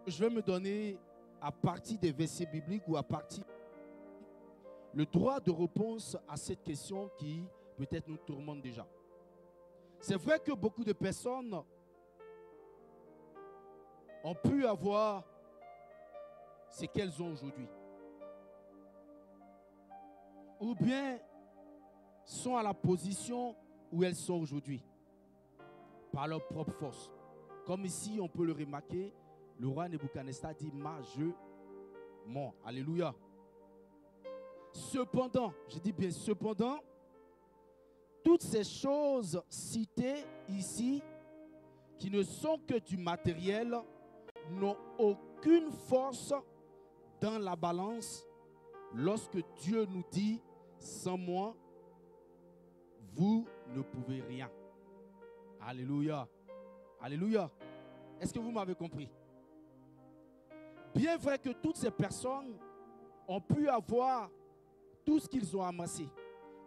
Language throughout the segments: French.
Je vais me donner à partir des versets bibliques ou à partir le droit de réponse à cette question qui peut-être nous tourmente déjà. C'est vrai que beaucoup de personnes ont pu avoir ce qu'elles ont aujourd'hui. Ou bien sont à la position où elles sont aujourd'hui, par leur propre force. Comme ici, on peut le remarquer, le roi Nebuchadnezzar dit, je mens. Alléluia. Cependant, je dis bien cependant, toutes ces choses citées ici, qui ne sont que du matériel, n'ont aucune force dans la balance lorsque Dieu nous dit, sans moi, vous ne pouvez rien. Alléluia. Alléluia. Est-ce que vous m'avez compris? Bien vrai que toutes ces personnes ont pu avoir tout ce qu'ils ont amassé,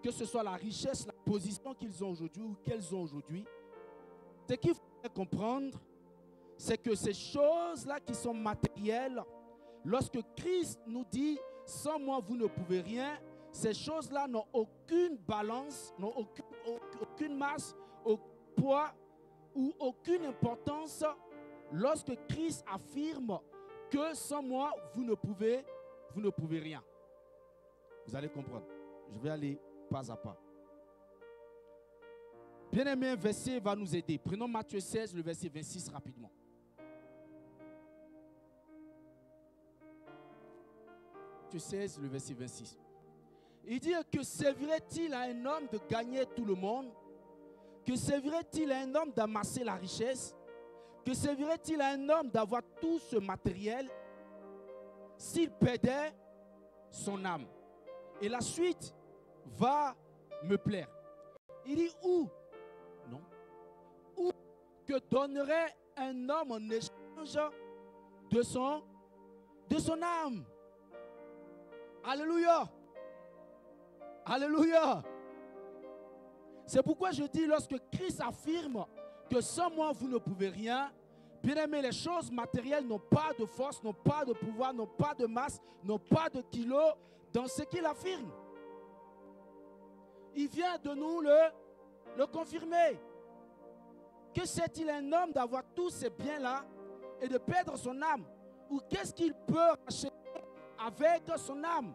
que ce soit la richesse, la position qu'ils ont aujourd'hui ou qu'elles ont aujourd'hui, ce qu'il faut comprendre, c'est que ces choses-là qui sont matérielles, lorsque Christ nous dit « sans moi vous ne pouvez rien », ces choses-là n'ont aucune balance, n'ont aucune masse, aucun poids ou aucune importance lorsque Christ affirme que sans moi vous ne pouvez rien. Vous allez comprendre. Je vais aller pas à pas. Bien-aimé, un verset va nous aider. Prenons Matthieu 16, le verset 26 rapidement. Matthieu 16, le verset 26. Il dit que servirait-il à un homme de gagner tout le monde? Que servirait-il à un homme d'amasser la richesse? Que servirait-il à un homme d'avoir tout ce matériel s'il perdait son âme? Et la suite va me plaire. Il dit où? Non. Où que donnerait un homme en échange de son âme? Alléluia. Alléluia. C'est pourquoi je dis, lorsque Christ affirme que sans moi vous ne pouvez rien, bien aimé, les choses matérielles n'ont pas de force, n'ont pas de pouvoir, n'ont pas de masse, n'ont pas de kilos dans ce qu'il affirme. Il vient de nous le confirmer. Que sait-il un homme d'avoir tous ces biens-là et de perdre son âme? Ou qu'est-ce qu'il peut acheter avec son âme?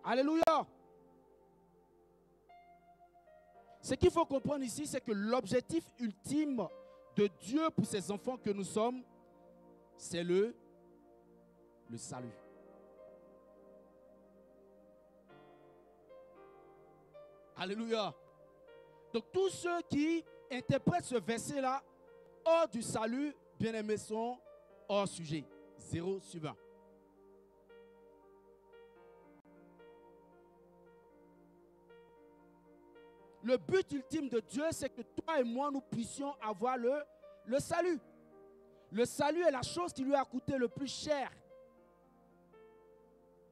Alléluia. Ce qu'il faut comprendre ici, c'est que l'objectif ultime de Dieu pour ses enfants que nous sommes, c'est le salut. Alléluia. Donc tous ceux qui interprètent ce verset-là hors du salut, bien-aimés, sont hors sujet. 0 sur 20. Le but ultime de Dieu, c'est que toi et moi, nous puissions avoir le salut. Le salut est la chose qui lui a coûté le plus cher.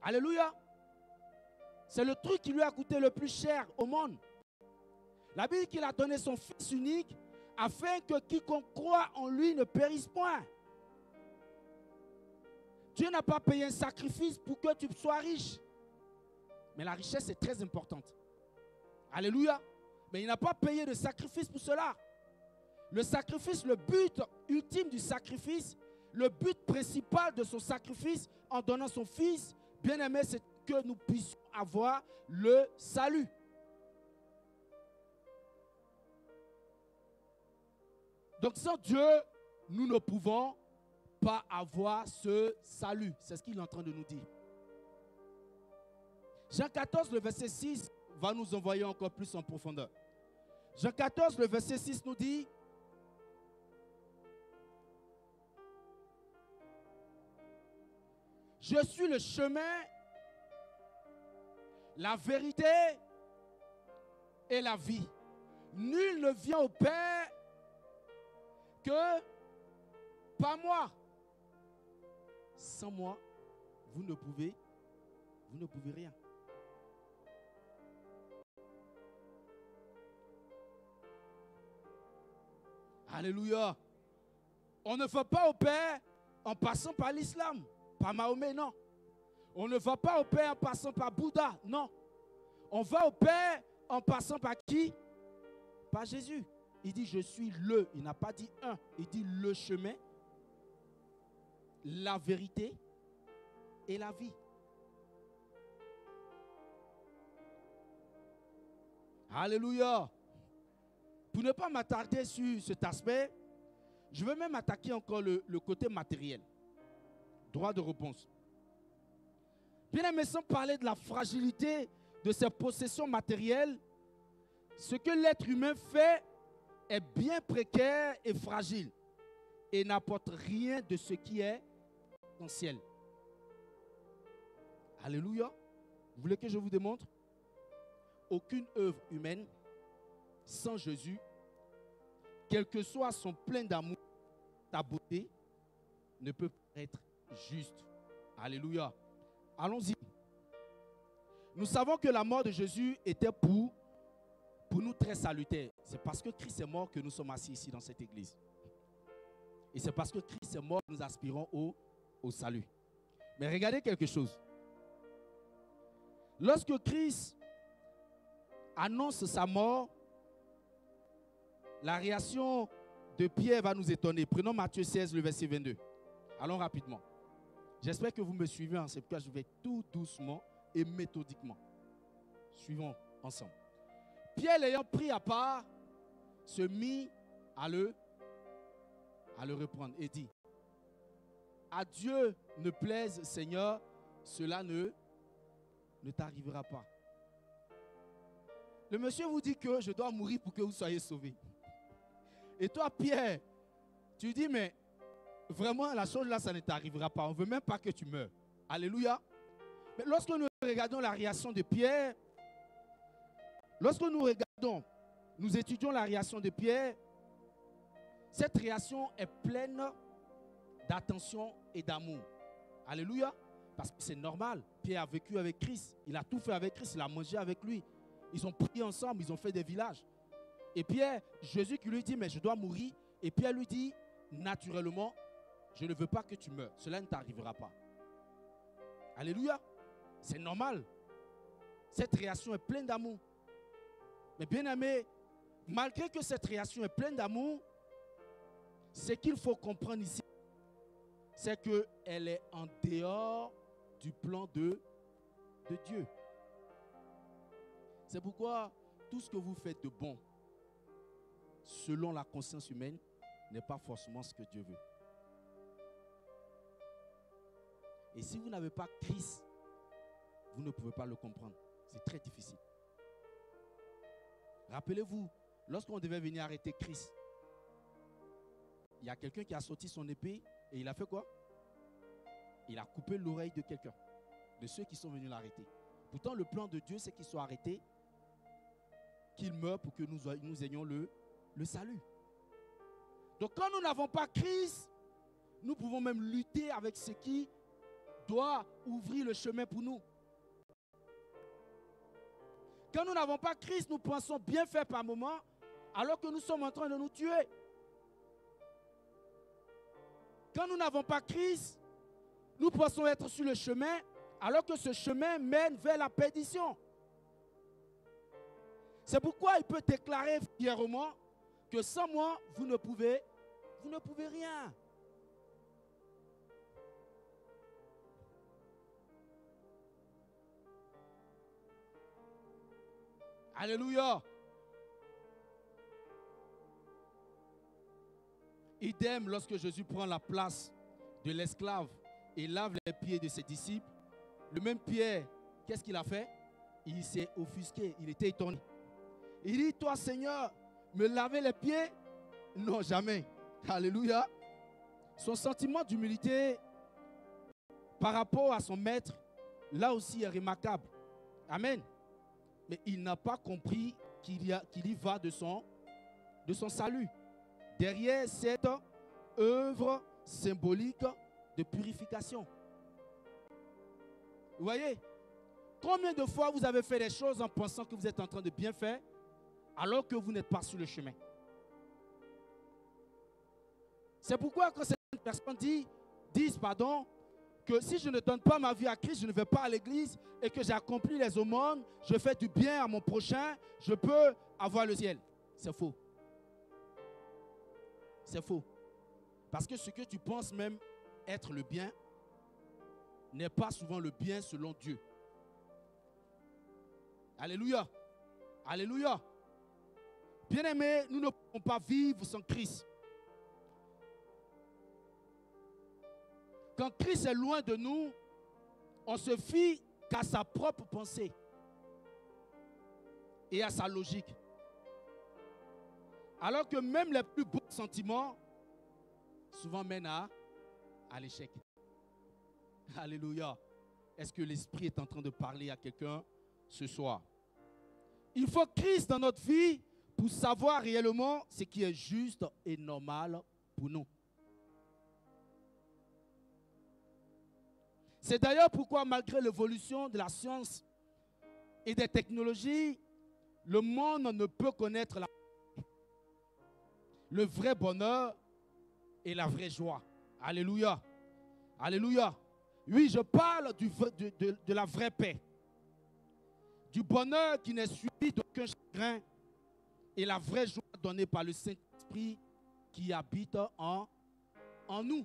Alléluia. C'est le truc qui lui a coûté le plus cher au monde. La Bible dit qu'il a donné son Fils unique afin que quiconque croit en lui ne périsse point. Dieu n'a pas payé un sacrifice pour que tu sois riche. Mais la richesse est très importante. Alléluia. Mais il n'a pas payé de sacrifice pour cela. Le sacrifice, le but ultime du sacrifice, le but principal de son sacrifice en donnant son Fils, bien-aimé, c'est que nous puissions avoir le salut. Donc sans Dieu, nous ne pouvons pas avoir ce salut. C'est ce qu'il est en train de nous dire. Jean 14, le verset 6 va nous envoyer encore plus en profondeur. Jean 14, le verset 6 nous dit: je suis le chemin, la vérité et la vie. Nul ne vient au Père que par moi. Sans moi, vous ne pouvez rien. Alléluia. On ne va pas au Père en passant par l'islam, par Mahomet, non. On ne va pas au Père en passant par Bouddha, non. On va au Père en passant par qui? Par Jésus. Il dit, je suis le, il n'a pas dit un, il dit le chemin, la vérité et la vie. Alléluia. Pour ne pas m'attarder sur cet aspect, je veux même attaquer encore le côté matériel. Droit de réponse. Bien aimé, sans parler de la fragilité de ses possessions matérielles, ce que l'être humain fait est bien précaire et fragile et n'apporte rien de ce qui est essentiel. Alléluia. Vous voulez que je vous démontre? Aucune œuvre humaine sans Jésus, quel que soit son plein d'amour, sa beauté, ne peut être juste. Alléluia. Allons-y. Nous savons que la mort de Jésus était pour nous très salutaire. C'est parce que Christ est mort que nous sommes assis ici dans cette église. Et c'est parce que Christ est mort que nous aspirons au salut. Mais regardez quelque chose. Lorsque Christ annonce sa mort, la réaction de Pierre va nous étonner. Prenons Matthieu 16, le verset 22. Allons rapidement. J'espère que vous me suivez, c'est pourquoi je vais tout doucement et méthodiquement. Suivons ensemble. Pierre, l'ayant pris à part, se mit à le reprendre et dit, à Dieu ne plaise, Seigneur, cela ne t'arrivera pas. Le monsieur vous dit que je dois mourir pour que vous soyez sauvés. Et toi, Pierre, tu dis, mais vraiment, la chose là, ça ne t'arrivera pas. On ne veut même pas que tu meurs. Alléluia. Mais lorsque nous regardons la réaction de Pierre, lorsque nous étudions la réaction de Pierre, cette réaction est pleine d'attention et d'amour. Alléluia. Parce que c'est normal. Pierre a vécu avec Christ. Il a tout fait avec Christ. Il a mangé avec lui. Ils ont prié ensemble. Ils ont fait des villages. Et Pierre, Jésus qui lui dit, mais je dois mourir. Et Pierre lui dit, naturellement, je ne veux pas que tu meurs. Cela ne t'arrivera pas. Alléluia. C'est normal. Cette réaction est pleine d'amour. Mais bien aimé, malgré que cette réaction est pleine d'amour, ce qu'il faut comprendre ici, c'est qu'elle est en dehors du plan de Dieu. C'est pourquoi tout ce que vous faites de bon, selon la conscience humaine, n'est pas forcément ce que Dieu veut. Et si vous n'avez pas Christ, vous ne pouvez pas le comprendre. C'est très difficile. Rappelez-vous, lorsqu'on devait venir arrêter Christ, il y a quelqu'un qui a sorti son épée et il a fait quoi? Il a coupé l'oreille de quelqu'un, de ceux qui sont venus l'arrêter. Pourtant, le plan de Dieu, c'est qu'il soit arrêté, qu'il meure pour que nous ayons le salut. Donc, quand nous n'avons pas Christ, nous pouvons même lutter avec ce qui doit ouvrir le chemin pour nous. Quand nous n'avons pas Christ, nous pensons bien faire par moment, alors que nous sommes en train de nous tuer. Quand nous n'avons pas Christ, nous pensons être sur le chemin, alors que ce chemin mène vers la perdition. C'est pourquoi il peut déclarer fièrement que sans moi, vous ne pouvez rien. Alléluia. Idem lorsque Jésus prend la place de l'esclave et lave les pieds de ses disciples. Le même Pierre, qu'est-ce qu'il a fait? Il s'est offusqué, il était étonné. Il dit, toi Seigneur, me laver les pieds? Non, jamais. Alléluia. Son sentiment d'humilité par rapport à son maître, là aussi est remarquable. Amen. Mais il n'a pas compris qu'il y va de son salut. Derrière cette œuvre symbolique de purification. Vous voyez, combien de fois vous avez fait des choses en pensant que vous êtes en train de bien faire, alors que vous n'êtes pas sur le chemin? C'est pourquoi quand certaines personnes disent que si je ne donne pas ma vie à Christ, je ne vais pas à l'église et que j'ai accompli les aumônes, je fais du bien à mon prochain, je peux avoir le ciel. C'est faux. C'est faux. Parce que ce que tu penses même être le bien n'est pas souvent le bien selon Dieu. Alléluia. Alléluia. Bien-aimés, nous ne pouvons pas vivre sans Christ. Quand Christ est loin de nous, on se fie qu'à sa propre pensée et à sa logique. Alors que même les plus beaux sentiments souvent mènent à l'échec. Alléluia. Est-ce que l'Esprit est en train de parler à quelqu'un ce soir? Il faut Christ dans notre vie pour savoir réellement ce qui est juste et normal pour nous. C'est d'ailleurs pourquoi, malgré l'évolution de la science et des technologies, le monde ne peut connaître le vrai bonheur et la vraie joie. Alléluia. Alléluia. Oui, je parle de la vraie paix. Du bonheur qui n'est suivi d'aucun chagrin et la vraie joie donnée par le Saint-Esprit qui habite en nous.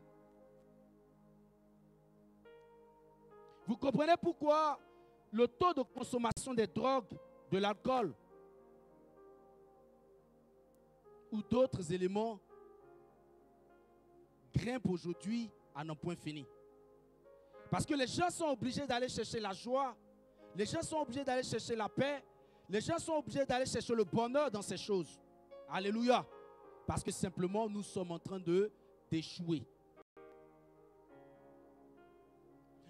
Vous comprenez pourquoi le taux de consommation des drogues, de l'alcool ou d'autres éléments grimpe aujourd'hui à n'en point fini. Parce que les gens sont obligés d'aller chercher la joie, les gens sont obligés d'aller chercher la paix, les gens sont obligés d'aller chercher le bonheur dans ces choses. Alléluia. Parce que simplement nous sommes en train d'échouer.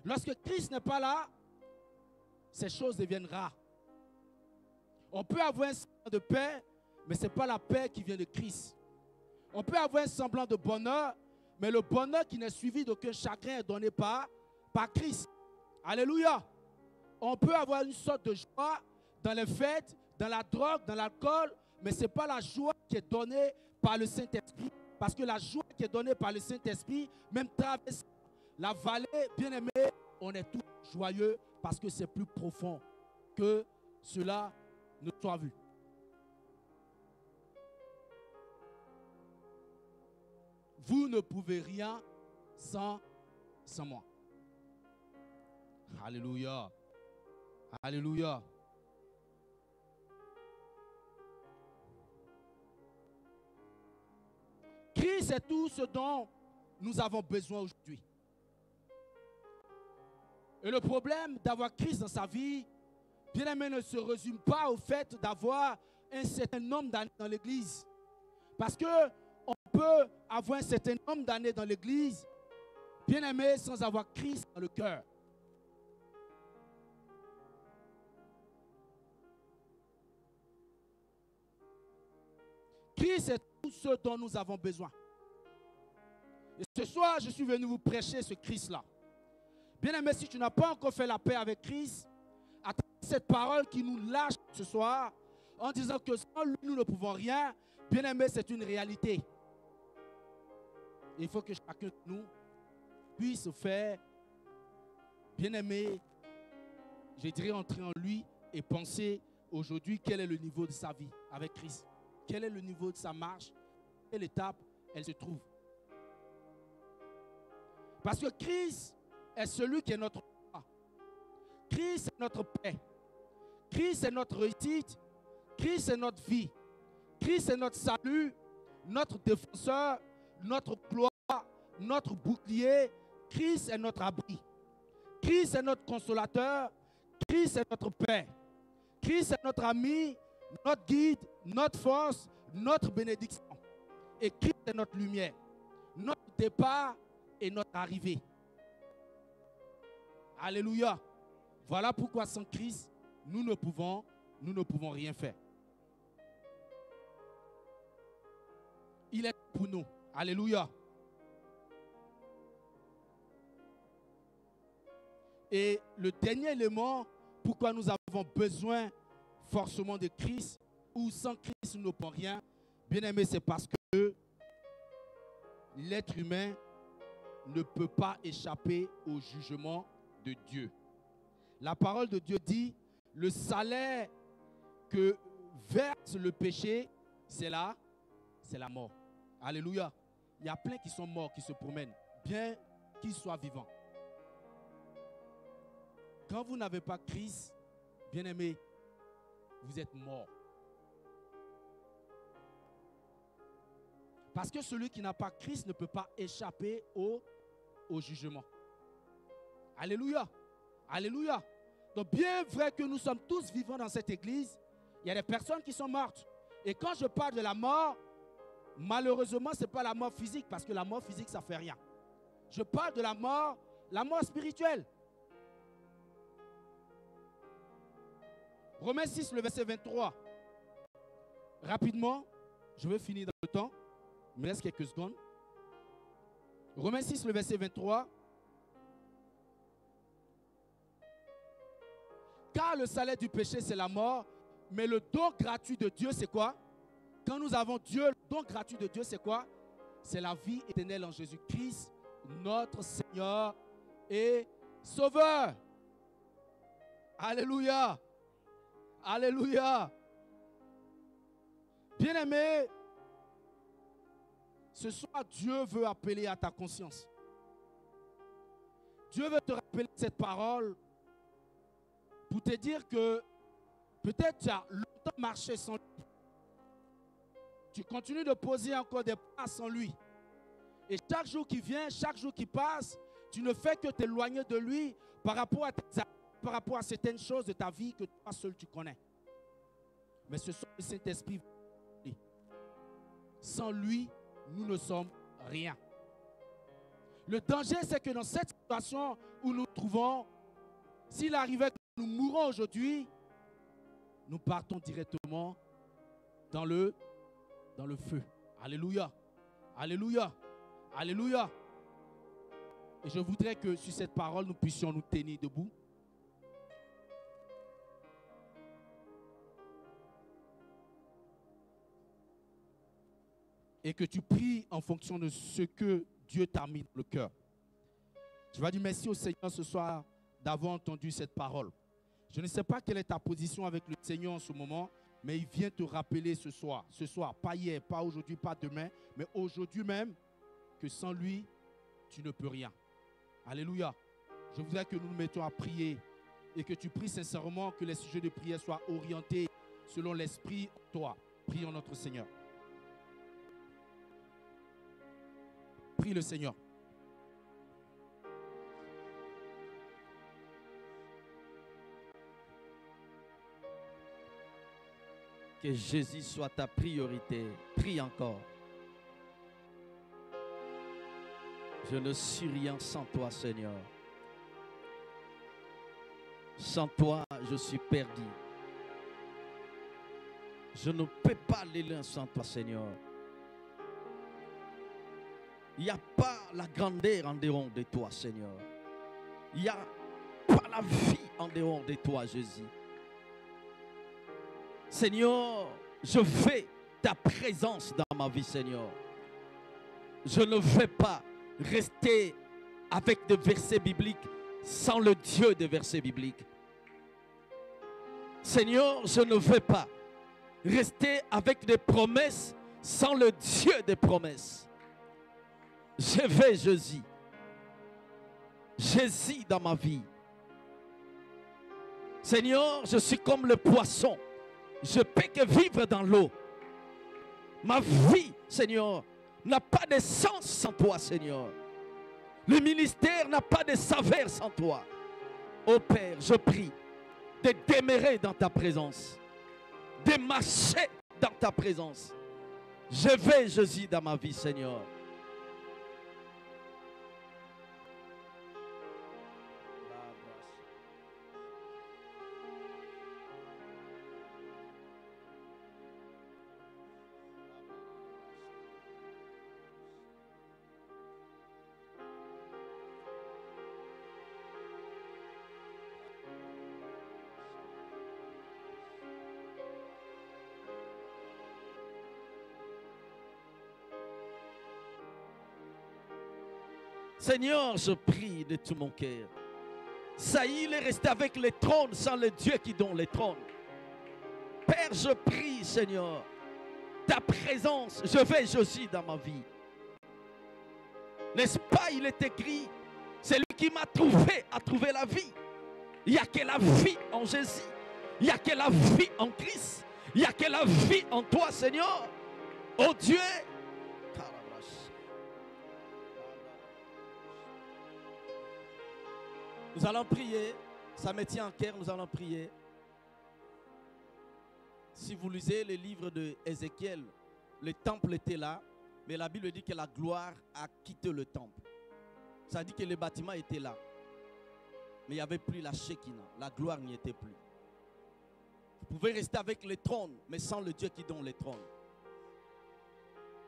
Lorsque Christ n'est pas là, ces choses deviennent rares. On peut avoir un semblant de paix, mais ce n'est pas la paix qui vient de Christ. On peut avoir un semblant de bonheur, mais le bonheur qui n'est suivi d'aucun chagrin est donné par Christ. Alléluia. On peut avoir une sorte de joie dans les fêtes, dans la drogue, dans l'alcool, mais ce n'est pas la joie qui est donnée par le Saint-Esprit. Parce que la joie qui est donnée par le Saint-Esprit, même traverse la vallée, bien aimé, on est tous joyeux parce que c'est plus profond que cela ne soit vu. Vous ne pouvez rien sans moi. Alléluia. Alléluia. Christ est tout ce dont nous avons besoin aujourd'hui. Et le problème d'avoir Christ dans sa vie, bien aimé, ne se résume pas au fait d'avoir un certain nombre d'années dans l'église. Parce que on peut avoir un certain nombre d'années dans l'église, bien aimé, sans avoir Christ dans le cœur. Christ est tout ce dont nous avons besoin. Et ce soir, je suis venu vous prêcher ce Christ-là. Bien aimé, si tu n'as pas encore fait la paix avec Christ, attends cette parole qui nous lâche ce soir en disant que sans lui, nous ne pouvons rien. Bien aimé, c'est une réalité. Il faut que chacun de nous puisse faire, bien aimé, je dirais entrer en lui et penser aujourd'hui quel est le niveau de sa vie avec Christ. Quel est le niveau de sa marche? Quelle étape elle se trouve? Parce que Christ est celui qui est notre roi. Christ est notre paix. Christ est notre réussite. Christ est notre vie. Christ est notre salut, notre défenseur, notre gloire, notre bouclier. Christ est notre abri. Christ est notre consolateur. Christ est notre paix. Christ est notre ami, notre guide, notre force, notre bénédiction. Et Christ est notre lumière, notre départ et notre arrivée. Alléluia. Voilà pourquoi sans Christ, nous ne pouvons rien faire. Il est pour nous. Alléluia. Et le dernier élément, pourquoi nous avons besoin forcément de Christ, ou sans Christ nous ne pouvons rien, bien aimé, c'est parce que l'être humain ne peut pas échapper au jugement de Dieu. La parole de Dieu dit, le salaire que verse le péché, c'est la mort. Alléluia. Il y a plein qui sont morts, qui se promènent, bien qu'ils soient vivants. Quand vous n'avez pas Christ, bien-aimé, vous êtes mort. Parce que celui qui n'a pas Christ ne peut pas échapper au jugement. Alléluia. Alléluia. Donc bien vrai que nous sommes tous vivants dans cette église, il y a des personnes qui sont mortes. Et quand je parle de la mort, malheureusement, ce n'est pas la mort physique, parce que la mort physique, ça ne fait rien. Je parle de la mort spirituelle. Romains 6, le verset 23. Rapidement, je vais finir dans le temps. Il me reste quelques secondes. Romains 6, le verset 23. Car le salaire du péché, c'est la mort, mais le don gratuit de Dieu, c'est quoi? Quand nous avons Dieu, le don gratuit de Dieu, c'est quoi? C'est la vie éternelle en Jésus-Christ, notre Seigneur et Sauveur. Alléluia. Alléluia. Bien-aimé, ce soir, Dieu veut appeler à ta conscience. Dieu veut te rappeler cette parole pour te dire que peut-être tu as longtemps marché sans lui. Tu continues de poser encore des pas sans lui. Et chaque jour qui vient, chaque jour qui passe, tu ne fais que t'éloigner de lui par rapport à certaines choses de ta vie que toi seul tu connais. Mais ce soir, le Saint-Esprit, sans lui, nous ne sommes rien. Le danger, c'est que dans cette situation où nous nous trouvons, s'il arrivait que nous mourons aujourd'hui, nous partons directement dans le feu. Alléluia. Alléluia. Alléluia. Et je voudrais que sur cette parole, nous puissions nous tenir debout. Et que tu pries en fonction de ce que Dieu t'a mis dans le cœur. Je vais dire merci au Seigneur ce soir d'avoir entendu cette parole. Je ne sais pas quelle est ta position avec le Seigneur en ce moment, mais il vient te rappeler ce soir, pas hier, pas aujourd'hui, pas demain, mais aujourd'hui même, que sans lui, tu ne peux rien. Alléluia. Je voudrais que nous nous mettions à prier et que tu pries sincèrement, que les sujets de prière soient orientés selon l'Esprit en toi. Prions notre Seigneur. Prie le Seigneur. Que Jésus soit ta priorité. Prie encore. Je ne suis rien sans toi, Seigneur. Sans toi, je suis perdu. Je ne peux pas aller loin sans toi, Seigneur. Il n'y a pas la grandeur en dehors de toi, Seigneur. Il n'y a pas la vie en dehors de toi, Jésus. Seigneur, je veux ta présence dans ma vie, Seigneur. Je ne veux pas rester avec des versets bibliques sans le Dieu des versets bibliques. Seigneur, je ne veux pas rester avec des promesses sans le Dieu des promesses. Je veux Jésus. Jésus dans ma vie. Seigneur, je suis comme le poisson. Je ne peux que vivre dans l'eau. Ma vie, Seigneur, n'a pas de sens sans toi, Seigneur. Le ministère n'a pas de saveur sans toi. Ô Père, je prie de demeurer dans ta présence, de marcher dans ta présence. Je veux Jésus dans ma vie, Seigneur. Seigneur, je prie de tout mon cœur. Saïl est resté avec les trônes sans le Dieu qui donne les trônes. Père, je prie, Seigneur, ta présence, je veux Josie dans ma vie. N'est-ce pas, il est écrit, c'est lui qui m'a trouvé, a trouvé la vie. Il n'y a que la vie en Jésus. Il n'y a que la vie en Christ. Il n'y a que la vie en toi, Seigneur. Oh Dieu. Nous allons prier. Ça me tient en cœur, nous allons prier. Si vous lisez le livre de Ézéchiel, le temple était là, mais la Bible dit que la gloire a quitté le temple. Ça dit que le bâtiment était là. Mais il n'y avait plus la Shekinah, la gloire n'y était plus. Vous pouvez rester avec les trônes, mais sans le Dieu qui donne les trônes.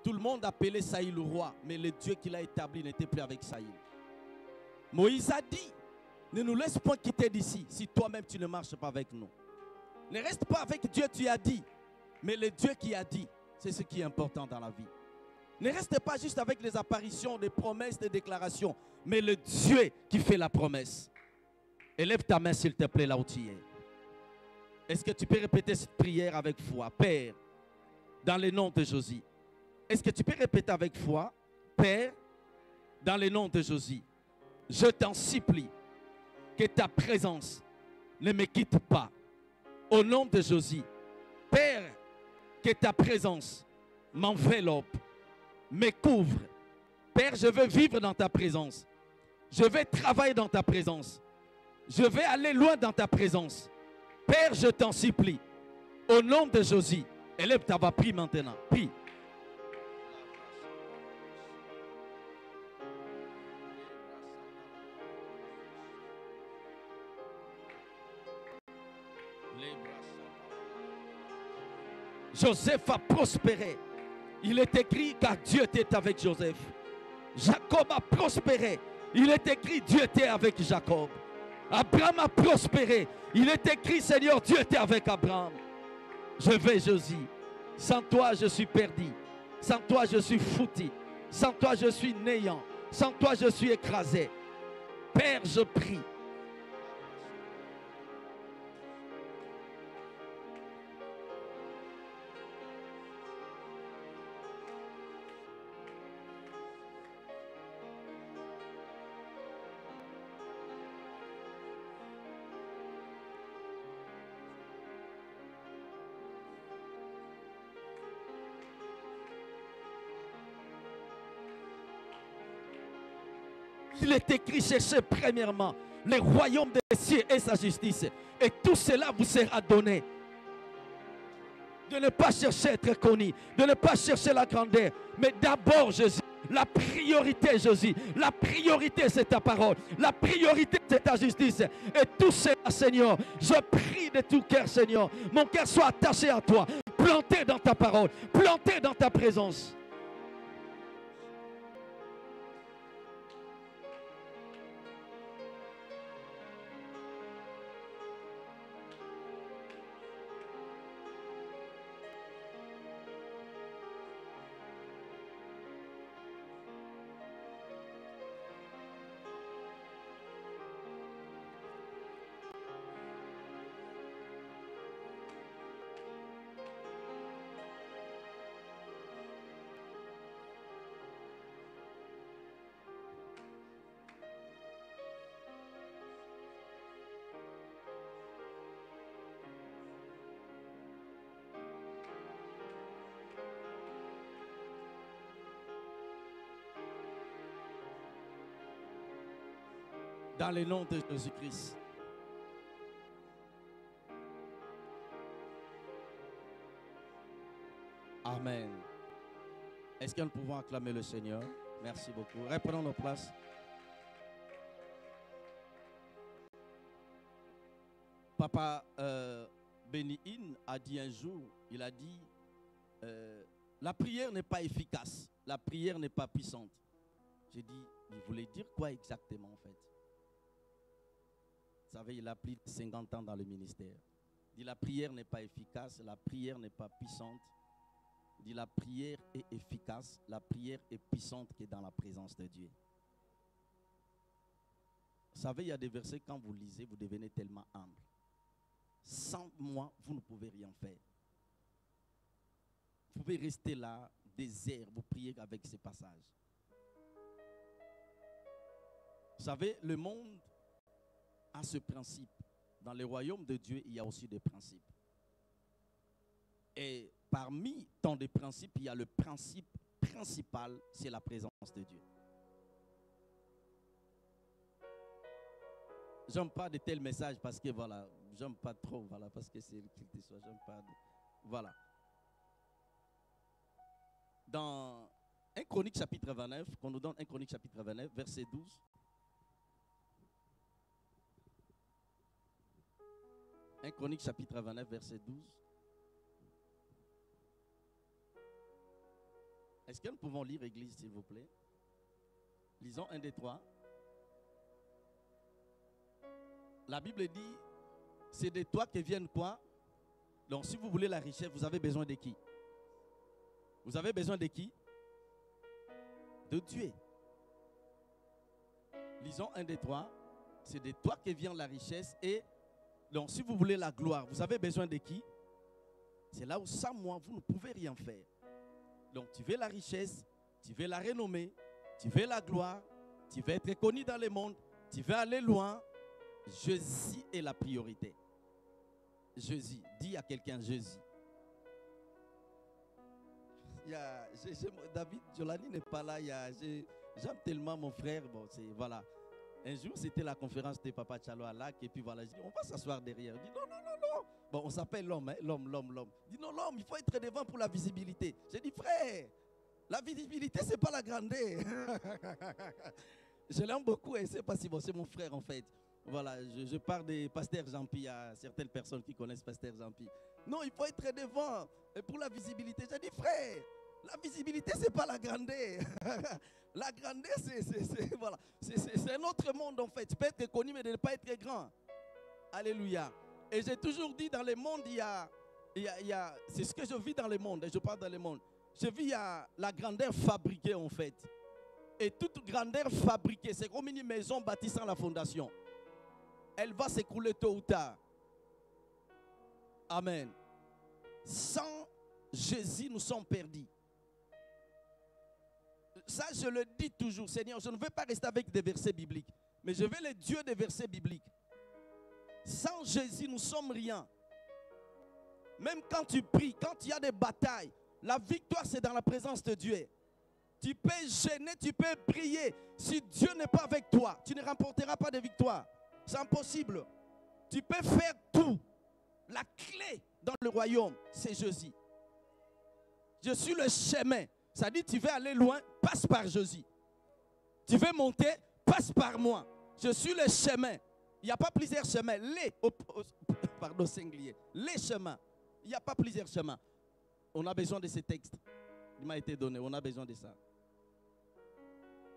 Tout le monde appelait Saïl le roi, mais le Dieu qui l'a établi n'était plus avec Saïl. Moïse a dit, ne nous laisse point quitter d'ici, si toi-même tu ne marches pas avec nous. Ne reste pas avec Dieu, tu as dit, mais le Dieu qui a dit, c'est ce qui est important dans la vie. Ne reste pas juste avec les apparitions, des promesses, des déclarations, mais le Dieu qui fait la promesse. Élève ta main s'il te plaît là où tu es. Est-ce que tu peux répéter cette prière avec foi? Père, dans le nom de Josie. Est-ce que tu peux répéter avec foi? Père, dans le nom de Josie, je t'en supplie que ta présence ne me quitte pas. Au nom de Josie, Père, que ta présence m'enveloppe, me couvre. Père, je veux vivre dans ta présence. Je vais travailler dans ta présence. Je vais aller loin dans ta présence. Père, je t'en supplie. Au nom de Josie, élève ta voix, prie maintenant. Prie. Joseph a prospéré. Il est écrit car Dieu était avec Joseph. Jacob a prospéré. Il est écrit Dieu était avec Jacob. Abraham a prospéré. Il est écrit Seigneur Dieu était avec Abraham. Je vais Josie. Sans toi je suis perdu. Sans toi je suis foutu. Sans toi je suis néant. Sans toi je suis écrasé. Père, je prie. Il est écrit, cherchez premièrement le royaume des cieux et sa justice. Et tout cela vous sera donné. De ne pas chercher à être connu, de ne pas chercher la grandeur. Mais d'abord, Jésus, la priorité, Jésus, la priorité, c'est ta parole. La priorité, c'est ta justice. Et tout cela, Seigneur, je prie de tout cœur, Seigneur. Mon cœur soit attaché à toi, planté dans ta parole, planté dans ta présence. Dans le nom de Jésus-Christ. Amen. Est-ce que nous pouvons acclamer le Seigneur? Merci beaucoup. Reprenons nos places. Papa Béni-In a dit un jour, il a dit, la prière n'est pas efficace, la prière n'est pas puissante. J'ai dit, il voulait dire quoi exactement en fait? Vous savez, il a plus de 50 ans dans le ministère. Il dit, la prière n'est pas efficace, la prière n'est pas puissante. Il dit, la prière est efficace, la prière est puissante qui est dans la présence de Dieu. Vous savez, il y a des versets, quand vous lisez, vous devenez tellement humble. Sans moi, vous ne pouvez rien faire. Vous pouvez rester là, désert, vous priez avec ces passages. Vous savez, le monde a ce principe. Dans le royaume de Dieu, il y a aussi des principes. Et parmi tant de principes, il y a le principe principal, c'est la présence de Dieu. J'aime pas de tels messages parce que voilà, j'aime pas trop, voilà, parce que c'est le culte soit, j'aime pas. Voilà. Dans 1 Chronique chapitre 29, qu'on nous donne 1 Chronique chapitre 29, verset 12. 1 Chronique chapitre 29, verset 12. Est-ce que nous pouvons lire, Église, s'il vous plaît? Lisons 1 des 3. La Bible dit, c'est de toi que viennent quoi? Donc si vous voulez la richesse, vous avez besoin de qui? Vous avez besoin de qui? De Dieu. Lisons 1 des 3. C'est de toi que vient la richesse. Et donc si vous voulez la gloire, vous avez besoin de qui? C'est là où sans moi, vous ne pouvez rien faire. Donc tu veux la richesse, tu veux la renommée, tu veux la gloire, tu veux être connu dans le monde, tu veux aller loin. Jésus est la priorité. Jésus, dis à quelqu'un Jésus. David Jolani n'est pas là. J'aime tellement mon frère. Bon, voilà. Un jour, c'était la conférence de Papa Tchalo à Lac. Et puis voilà, je dis, on va s'asseoir derrière. Il dit, non, non, non, non. Bon, on s'appelle l'homme, hein, l'homme. Il dit, non, l'homme, il faut être devant pour la visibilité. J'ai dit, frère, la visibilité, ce n'est pas la grandeur. Je l'aime beaucoup et c'est pas si bon, c'est mon frère en fait. Voilà, je parle de Pasteur Jean-Pi. Il y a certaines personnes qui connaissent Pasteur Jean-Pi. Non, il faut être devant. Et pour la visibilité, j'ai dit, frère, la visibilité, ce n'est pas la grandeur. La grandeur, voilà, c'est un autre monde en fait. Tu peux être connu, mais de ne pas être grand. Alléluia. Et j'ai toujours dit, dans le monde, il y a c'est ce que je vis dans le monde. Et je parle dans le monde. Je vis, il y a la grandeur fabriquée en fait. Et toute grandeur fabriquée, c'est comme une maison bâtie sans la fondation. Elle va s'écrouler tôt ou tard. Amen. Sans Jésus, nous sommes perdus. Ça, je le dis toujours, Seigneur, je ne veux pas rester avec des versets bibliques, mais je veux le Dieu des versets bibliques. Sans Jésus, nous sommes rien. Même quand tu pries, quand il y a des batailles, la victoire, c'est dans la présence de Dieu. Tu peux gêner, tu peux prier. Si Dieu n'est pas avec toi, tu ne remporteras pas de victoire. C'est impossible. Tu peux faire tout. La clé dans le royaume, c'est Jésus. Je suis le chemin. Ça dit, tu veux aller loin, passe par Jésus. Tu veux monter, passe par moi. Je suis le chemin. Il n'y a pas plusieurs chemins. Pardon, singulier. Les chemins. Il n'y a pas plusieurs chemins. On a besoin de ces textes. Il m'a été donné. On a besoin de ça.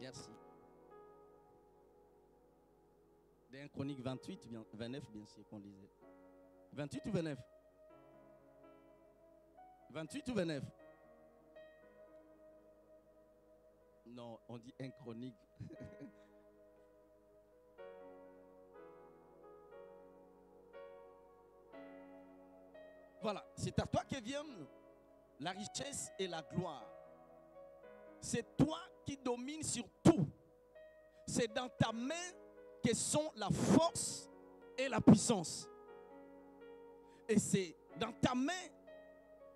Merci. Dans 1 Chronique 28, 29, bien sûr, qu'on lisait. 28 ou 29? 28 ou 29? Non, on dit 1 Chronique. Voilà, c'est à toi que viennent la richesse et la gloire. C'est toi qui domines sur tout. C'est dans ta main que sont la force et la puissance. Et c'est dans ta main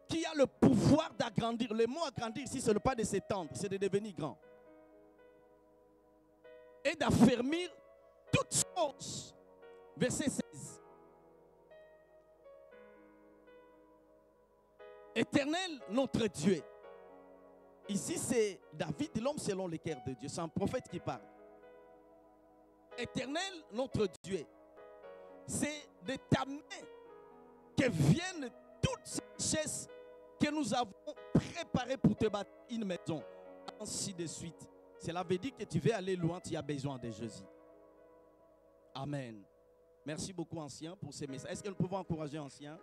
qu'il y a le pouvoir d'agrandir. Le mot agrandir ici, ce n'est pas de s'étendre, c'est de devenir grand. Et d'affermir toutes choses. Verset 16. Éternel, notre Dieu. Ici, c'est David, l'homme selon le cœur de Dieu. C'est un prophète qui parle. Éternel, notre Dieu. C'est de ta main que viennent toutes ces richesses que nous avons préparées pour te bâtir une maison. Ainsi de suite. Cela veut dire que tu veux aller loin, tu as besoin de Jésus. Amen. Merci beaucoup, Ancien, pour ces messages. Est-ce que nous pouvons encourager Ancien?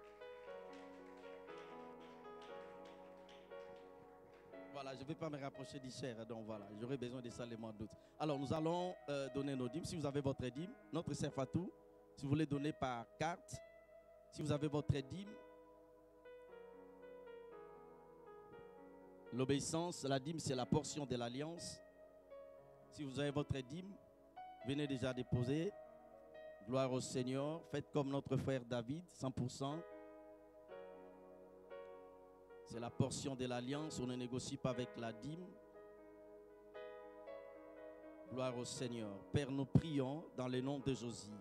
Voilà. Voilà, je ne vais pas me rapprocher du cher, donc voilà, j'aurai besoin de ça les mois d'août. Alors, nous allons donner nos dîmes. Si vous avez votre dîme, notre sœur Fatou, si vous voulez donner par carte, si vous avez votre dîme, l'obéissance, la dîme, c'est la portion de l'alliance. Si vous avez votre dîme, venez déjà déposer. Gloire au Seigneur. Faites comme notre frère David, 100%. C'est la portion de l'alliance. On ne négocie pas avec la dîme. Gloire au Seigneur. Père, nous prions dans le nom de Josie.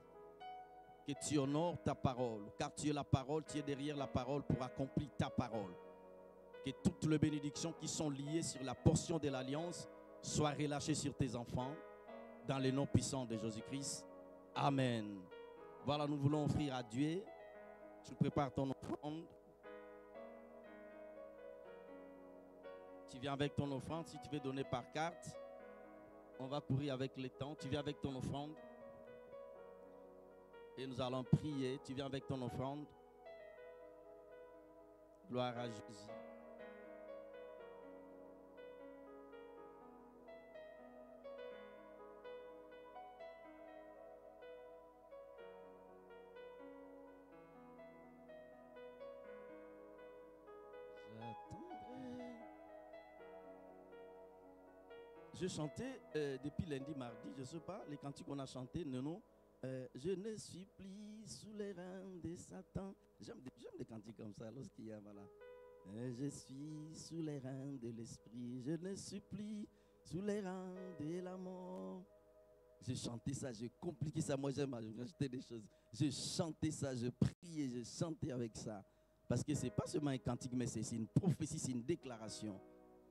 Que tu honores ta parole. Car tu es la parole, tu es derrière la parole pour accomplir ta parole. Que toutes les bénédictions qui sont liées sur la portion de l'alliance soient relâchées sur tes enfants. Dans le nom puissant de Jésus-Christ. Amen. Voilà, nous voulons offrir à Dieu. Tu prépares ton offrande. Tu viens avec ton offrande. Si tu veux donner par carte, on va courir avec le temps. Tu viens avec ton offrande. Et nous allons prier. Tu viens avec ton offrande. Gloire à Jésus. Je chantais depuis lundi, mardi, je ne sais pas, les cantiques qu'on a chantés, non, je ne suis plus sous les reins de Satan. J'aime des cantiques comme ça, lorsqu'il y a, voilà. Je suis sous les reins de l'esprit, je ne suis plus sous les reins de la mort. Je chantais ça, je compliquais ça, moi j'aime rajouter des choses. Je chantais ça, je priais, je chantais avec ça. Parce que ce n'est pas seulement un cantique, mais c'est une prophétie, c'est une déclaration.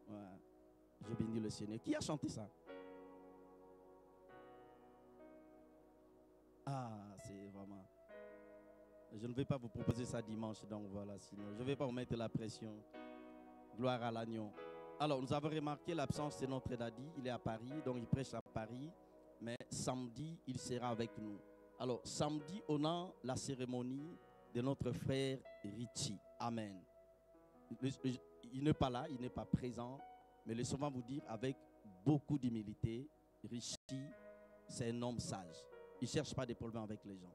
Voilà. Je bénis le Seigneur. Qui a chanté ça? Ah, c'est vraiment... Je ne vais pas vous proposer ça dimanche, donc voilà, sinon je ne vais pas vous mettre la pression. Gloire à l'agneau. Alors, nous avons remarqué l'absence de notre daddy. Il est à Paris, donc il prêche à Paris. Mais samedi, il sera avec nous. Alors, samedi, on a la cérémonie de notre frère Richie. Amen. Il n'est pas là, il n'est pas présent. Mais laissez-moi vous dire avec beaucoup d'humilité, Richie, c'est un homme sage. Il ne cherche pas des problèmes avec les gens.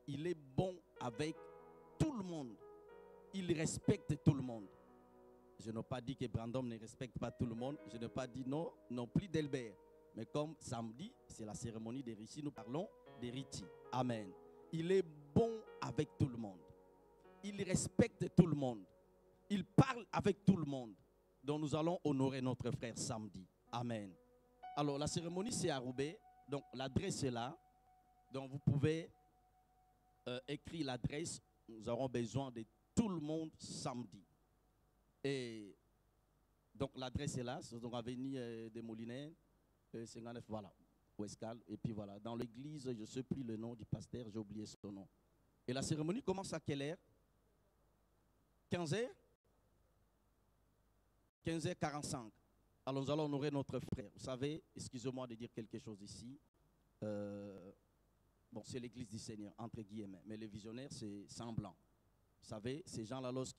Il est bon avec tout le monde. Il respecte tout le monde. Je n'ai pas dit que Brandon ne respecte pas tout le monde. Je n'ai pas dit non plus d'Elbert. Mais comme samedi, c'est la cérémonie de Richie, nous parlons de Richie. Amen. Il est bon avec tout le monde. Il respecte tout le monde. Il parle avec tout le monde. Donc nous allons honorer notre frère samedi. Amen. Alors la cérémonie c'est à Roubaix. Donc l'adresse est là. Donc vous pouvez écrire l'adresse. Nous aurons besoin de tout le monde samedi. Et donc l'adresse est là. C'est donc avenue des Molinets. 59, voilà. Ouescal. Et puis voilà. Dans l'église, je ne sais plus le nom du pasteur. J'ai oublié son nom. Et la cérémonie commence à quelle heure? 15h 15h45. Alors nous allons honorer notre frère. Vous savez, excusez-moi de dire quelque chose ici. Bon, c'est l'église du Seigneur, entre guillemets. Mais les visionnaires, c'est semblant. Vous savez, ces gens-là, lorsque